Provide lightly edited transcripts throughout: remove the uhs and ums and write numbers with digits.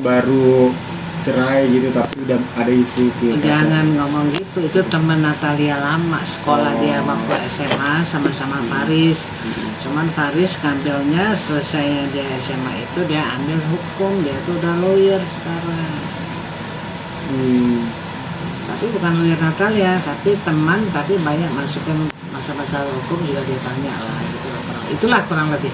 baru cerai gitu tapi udah ada isu Jangan ngomong gitu, itu teman Natalia lama sekolah dia waktu SMA sama-sama Faris. Cuman Faris ngambilnya selesai dia SMA itu dia ambil hukum, dia tuh udah lawyer sekarang. Tapi bukan lawyer Natalia, tapi teman, tapi banyak masukin masa-masa hukum juga dia tanya lah gitu. Itulah kurang lebih.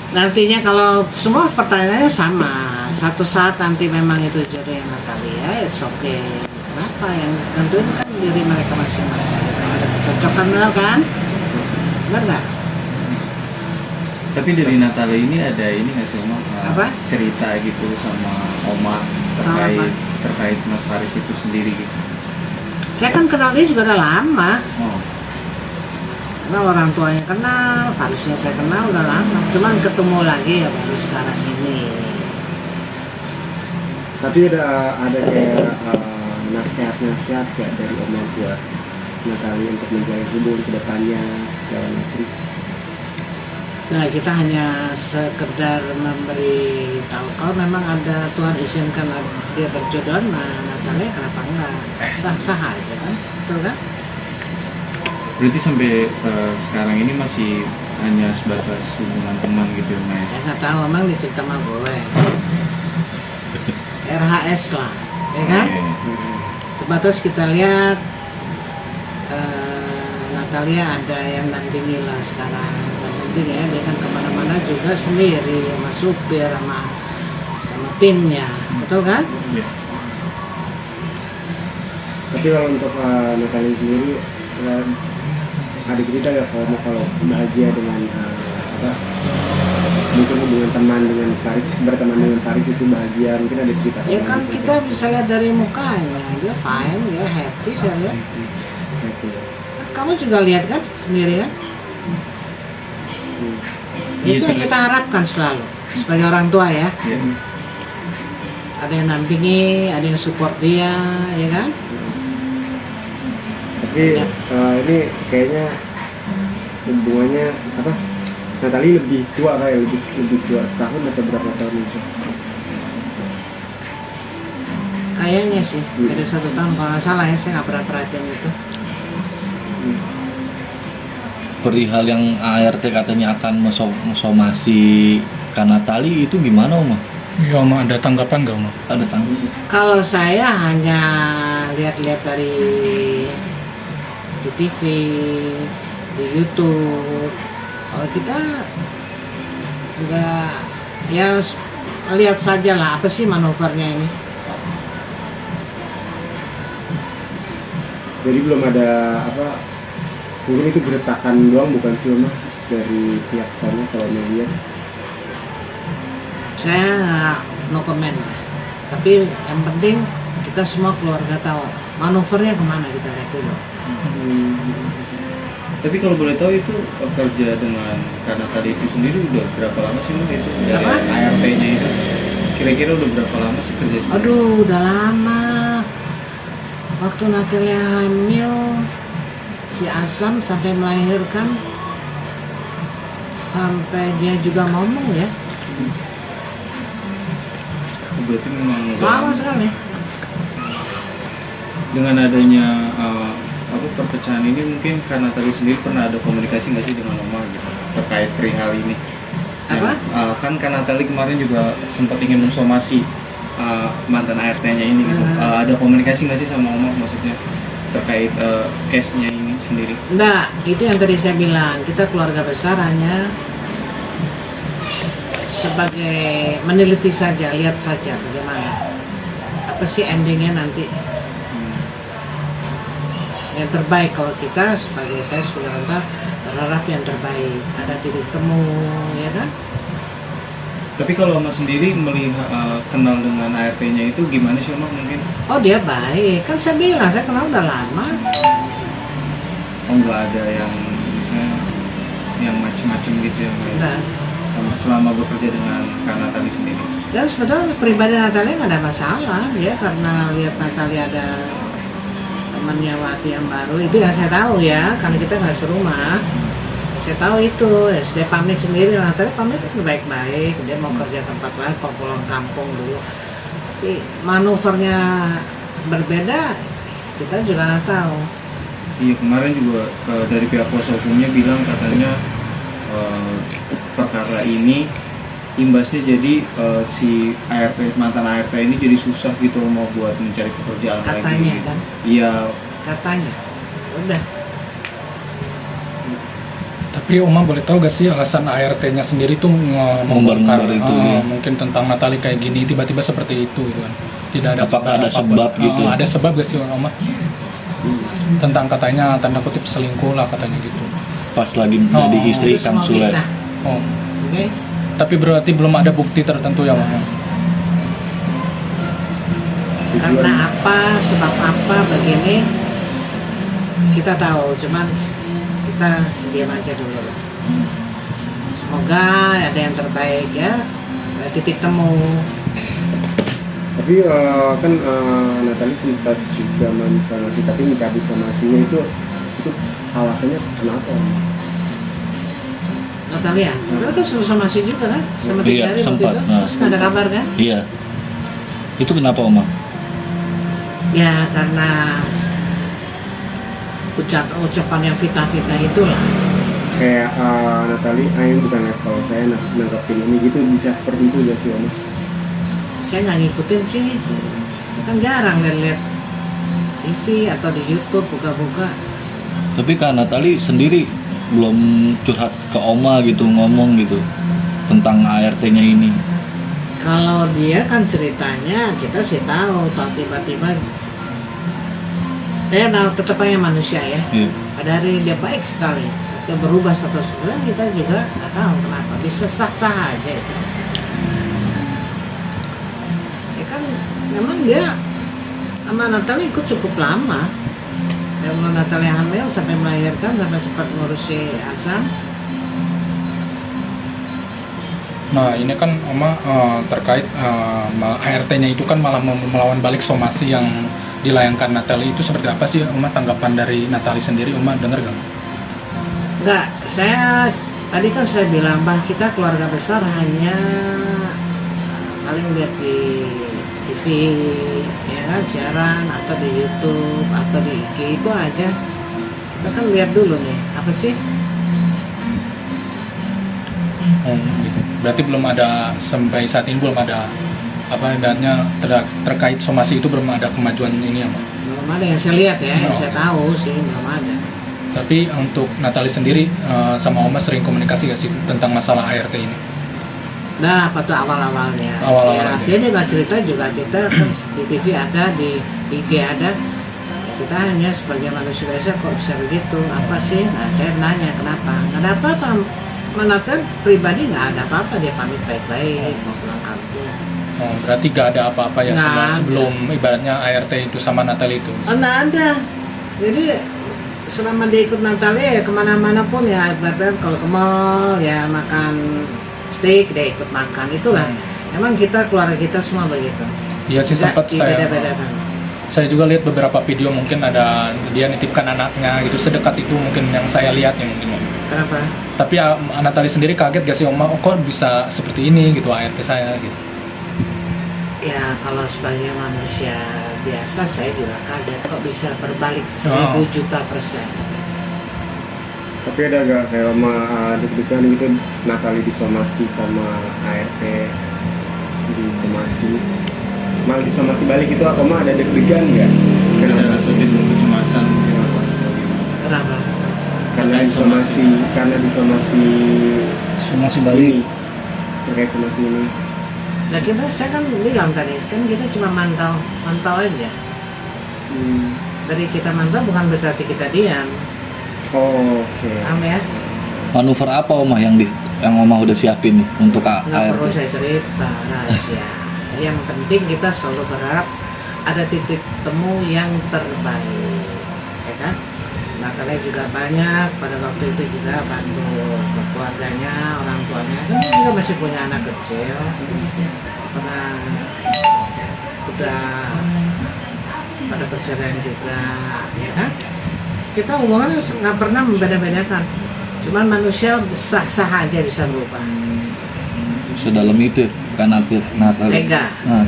Nantinya kalau semua pertanyaannya sama, satu saat nanti memang itu jodoh yang Natalia, it's okay. Kenapa yang tentuin kan diri mereka masing-masing. Ada kecocokan benar kan? Benar nggak? Tapi dari Natalia ini ada ini nggak sih Oma? Apa? Cerita gitu sama Oma terkait Mas Faris itu sendiri gitu. Saya kan kenal dia juga udah lama. Oh. Karena orang tuanya kenal, Farisnya saya kenal udah lama. Cuman ketemu lagi ya baru sekarang ini. Tapi ada kayak nasihat-nasihat kayak dari Oma buat Natalia untuk menjaga hubungan ke depannya segala macam. Nah kita hanya sekedar memberi tahu kalau memang ada Tuhan izinkan dia berjodoh, nah Natalia kenapa enggak? Sah-sah aja kan, betul kan? Berarti sampai sekarang ini masih hanya sebatas hubungan teman gitu ya, Maya? Saya nggak tahu, emang dicerita sama gue. RHS lah, ya kan? Sebatas kita lihat Natalia ada yang dampingi lah sekarang. Dampingi ya, dia kan kemana-mana juga sendiri sama supir sama timnya, betul kan? Iya. Tapi kalau untuk Natalia sendiri ada cerita nggak kalau bahagia dengan mungkin hubungan teman dengan Faris, berteman dengan Faris itu bahagia, mungkin ada cerita? Ya kan kita bisa lihat dari mukanya, dia fine, dia happy, saya lihat. Kamu juga lihat kan sendiri kan? Itu yang kita harapkan selalu sebagai orang tua ya. Ada yang nampingi, ada yang support dia, ya kan? Tapi ini kayaknya hubungannya apa? Natalia lebih tua kayak lebih tua setahun atau berapa tahun itu? Kayaknya sih beda 1 tahun kalau nggak salah ya, saya nggak pernah perhatian itu. Perihal yang ART katanya akan mensomasi Kanatali itu gimana Oma? Iya Oma, ada tanggapan nggak Oma? Ada tanggapan? Kalau saya hanya lihat-lihat dari di TV, di YouTube. Kalau kita nggak, ya lihat saja lah apa sih manuvernya ini. Jadi belum ada apa? Mungkin itu geretakan doang bukan sih Oma dari pihak sana kalau melihat? Saya no comment. Tapi yang penting kita semua keluarga tahu manuvernya kemana, kita lihat dulu. Tapi kalau boleh tahu itu kerja dengan Kanatali itu sendiri udah berapa lama sih Mbak itu dari ART-nya itu? Kira-kira udah berapa lama sih kerja sendiri? Aduh, udah lama. Waktu Natalia hamil, si Asam sampai melahirkan, sampai dia juga ngomong ya. Berarti memang Lama sekali. dengan adanya perpecahan ini mungkin Kanatali sendiri pernah ada komunikasi nggak sih dengan Oma gitu terkait perihal ini? Apa? Kan Kanatali kemarin juga sempat ingin mensomasi mantan ART-nya ini gitu. Ada komunikasi nggak sih sama Oma maksudnya terkait case-nya ini sendiri? Enggak, itu yang tadi saya bilang, kita keluarga besar hanya sebagai meneliti saja, lihat saja bagaimana apa sih endingnya nanti. Yang terbaik kalau kita sebagai saya sebagai orang tua berharap yang terbaik, ada titik temu, ya kan? Tapi kalau Oma sendiri melihat kenal dengan ART-nya itu gimana sih Oma mungkin? Oh dia baik, kan saya bilang saya kenal udah lama. Oh nggak ada yang misalnya yang macam-macam gitu ya Mbak? Enggak. Selama bekerja dengan Kanatali sendiri? Dan sebetulnya pribadi Natalia nggak ada masalah ya, karena lihat Natalia ada temannya Wati yang baru, itu yang saya tahu ya, karena kita nggak serumah. Saya tahu itu, ya, dia pamit sendiri. Nah, tadi pamit itu baik-baik, dia mau kerja tempat lain, mau pulang kampung dulu. Tapi manuvernya berbeda, kita juga nggak tahu. Iya, kemarin juga dari pihak kuasa hukumnya bilang katanya perkara ini imbasnya jadi si ART, mantan ART ini jadi susah gitu mau buat mencari pekerjaan Katanya lagi. kan, Iya, katanya. Udah. Tapi Oma boleh tahu gak sih alasan ART-nya sendiri tuh membongkar Ngumbar-ngumbar itu, ya. mungkin tentang Natali kayak gini tiba-tiba seperti itu gitu kan? Tidak ada Apakah fakta ada apapun. sebab gitu? Ada sebab gak sih Oma? Tentang katanya tanda kutip selingkuh lah katanya gitu. Pas lagi menjadi Oh, istri Terus Kang mau Sule. fitnah, Oh, oke? tapi berarti belum ada bukti tertentu ya Oma? Karena apa, sebab apa begini, kita tahu, cuman kita diam aja dulu. Semoga ada yang terbaik ya, ada titik temu. Tapi kan Natali sempat juga mensomasi, tapi mencabut somasinya itu alasannya kenapa? Natalia, udah somasi juga kan, sama Iya, 3 hari waktu sempat. itu, Nah. terus nggak ada kabar kan? Iya. Itu kenapa Oma? Ya karena ucapan yang fitnah-fitnah itulah. Kayak Natali, ini bukan level saya nanggapin ini gitu, bisa seperti itu gak sih Om? Saya nggak ngikutin sih, kan jarang lihat TV atau di YouTube buka-buka. Tapi Kak Natali sendiri belum curhat ke Oma gitu, ngomong gitu tentang ART-nya ini. Kalau dia kan ceritanya kita sih tahu tiba-tiba dia tetap aja manusia ya. Iya. Pada hari dia baik sekali, dia berubah status kita juga nggak tahu kenapa bisa sah-sah aja itu. Ya kan memang dia sama Natali ikut cukup lama. Yang Natali hamil sampai melahirkan sampai sempat ngurusi Hasan. Nah ini kan Oma terkait ART-nya itu kan malah melawan balik somasi yang dilayangkan Natali itu seperti apa sih Oma, tanggapan dari Natali sendiri Oma dengar gak? Enggak, tadi kan saya bilang bah kita keluarga besar hanya paling lihat di TV ya kan, siaran atau di YouTube atau di IG itu aja. Kita kan lihat dulu nih apa sih. Gitu. Berarti belum ada sampai saat ini belum ada apa ibaratnya terkait somasi itu belum ada kemajuan ini ya Mbak? Belum ada yang saya lihat ya, yang Oh. saya tahu sih belum ada. Tapi untuk Natali sendiri sama Oma sering komunikasi gak sih tentang masalah ART ini? Nah, apa tuh awal-awalnya? Awal-awalnya. Ya, dia nggak cerita juga, kita kan di TV ada, di IG ada. Kita hanya sebagai manusia biasa kok bisa begitu, apa sih? Nah, saya nanya kenapa? Nggak ada apa-apa. Menatap pribadi nggak ada apa-apa, dia pamit baik-baik mau pulang kampung. Oh, berarti gak ada apa-apa ya Nggak ada. sebelum ibaratnya ART itu sama Natali itu? Nggak ada. Jadi selama dia ikut Natalia ya kemana-mana pun ya, ibaratnya kalau ke mall ya makan steak dia ikut makan, itulah. Emang kita keluarga kita semua begitu. Iya sih, sempat beda-beda kan. saya juga lihat beberapa video, mungkin ada dia nitipkan anaknya gitu, sedekat itu mungkin yang saya lihat ya mungkin Om. Kenapa? Tapi Natali sendiri kaget gak sih Oma, oh, kok bisa seperti ini gitu ART saya gitu? Ya kalau sebagai manusia biasa saya juga kaget kok bisa berbalik Oh. 1000 juta %. Tapi ada gak kayak Oma deg-degan gitu Natali disomasi sama ART disomasi, malah disomasi balik itu Oma ada deg-degan nggak? ada Kenapa? rasa timbul kecemasan mungkin apa atau gimana? Kenapa? Karena Terkait disomasi, karena disomasi Somasi ini terkait somasi ini. Nah saya kan bilang tadi kan kita cuma mantau aja. Dari kita mantau bukan berarti kita diam. Oh, oke. Paham ya? Manuver apa Oma yang Oma udah siapin nih untuk Nggak perlu ART? saya cerita rahasia. Yang penting kita selalu berharap ada titik temu yang terbaik, ya kan? Nah kalian juga banyak pada waktu itu juga bantu keluarganya, orang tuanya. Kan juga masih punya anak kecil, pernah udah pada perceraian juga, ya kan? Kita hubungannya nggak pernah membeda-bedakan. Cuman manusia sah-sah aja bisa berubah. Sedalam itu kan Natali. Tega. Nah,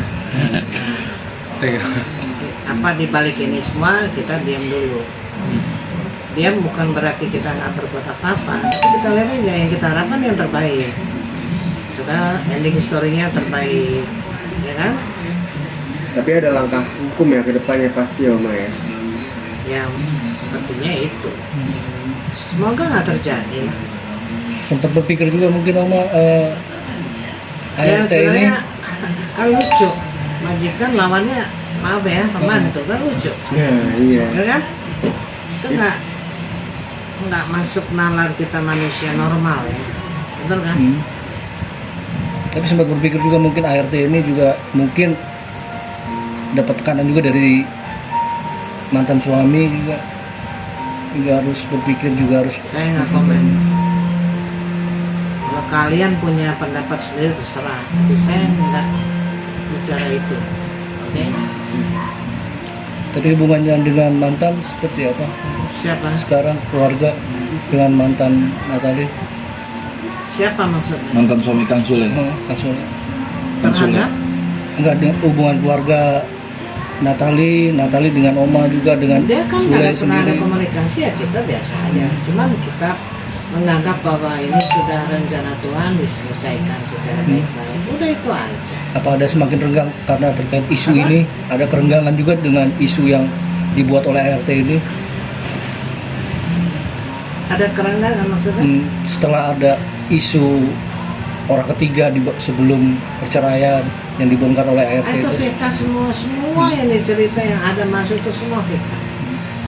Apa dibalik ini semua kita diam dulu. Diam bukan berarti kita nggak berbuat apa-apa. Tapi kita lihat aja yang kita harapkan yang terbaik. Sudah ending story-nya terbaik, ya kan? Tapi ada langkah hukum ya ke depannya pasti Oma ya. Yang sepertinya itu. Semoga nggak terjadi lah. Sempat berpikir juga mungkin Oma Ya ART ini sebenarnya kan lucu. Majikan lawannya maaf ya pembantu kan lucu. Iya. Ya kan? Itu nggak masuk nalar kita manusia normal ya. Betul kan? tapi sempat berpikir juga mungkin ART ini juga mungkin dapat tekanan juga dari mantan suami juga harus berpikir juga harus Saya nggak komen. Kalau kalian punya pendapat sendiri terserah, tapi saya nggak bicara itu. Oke? tapi hubungannya dengan mantan seperti apa Siapa? sekarang keluarga dengan mantan Natali Siapa maksudnya? mantan suami Kang Sule. langsung Kang Sule. Terhadap? enggak dengan hubungan keluarga Natali dengan Oma juga dengan Dia kan Sule nggak pernah ada sendiri komunikasi ya kita biasa aja. Cuman kita menganggap bahwa ini sudah rencana Tuhan diselesaikan secara baik-baik. Udah itu aja. apa ada semakin renggang karena terkait isu ini ada kerenggangan juga dengan isu yang dibuat oleh ART ini Ada kerenggangan maksudnya? setelah ada isu orang ketiga sebelum perceraian yang dibongkar oleh ART Itu itu fitnah semua yang dicerita yang ada masuk itu semua fitnah.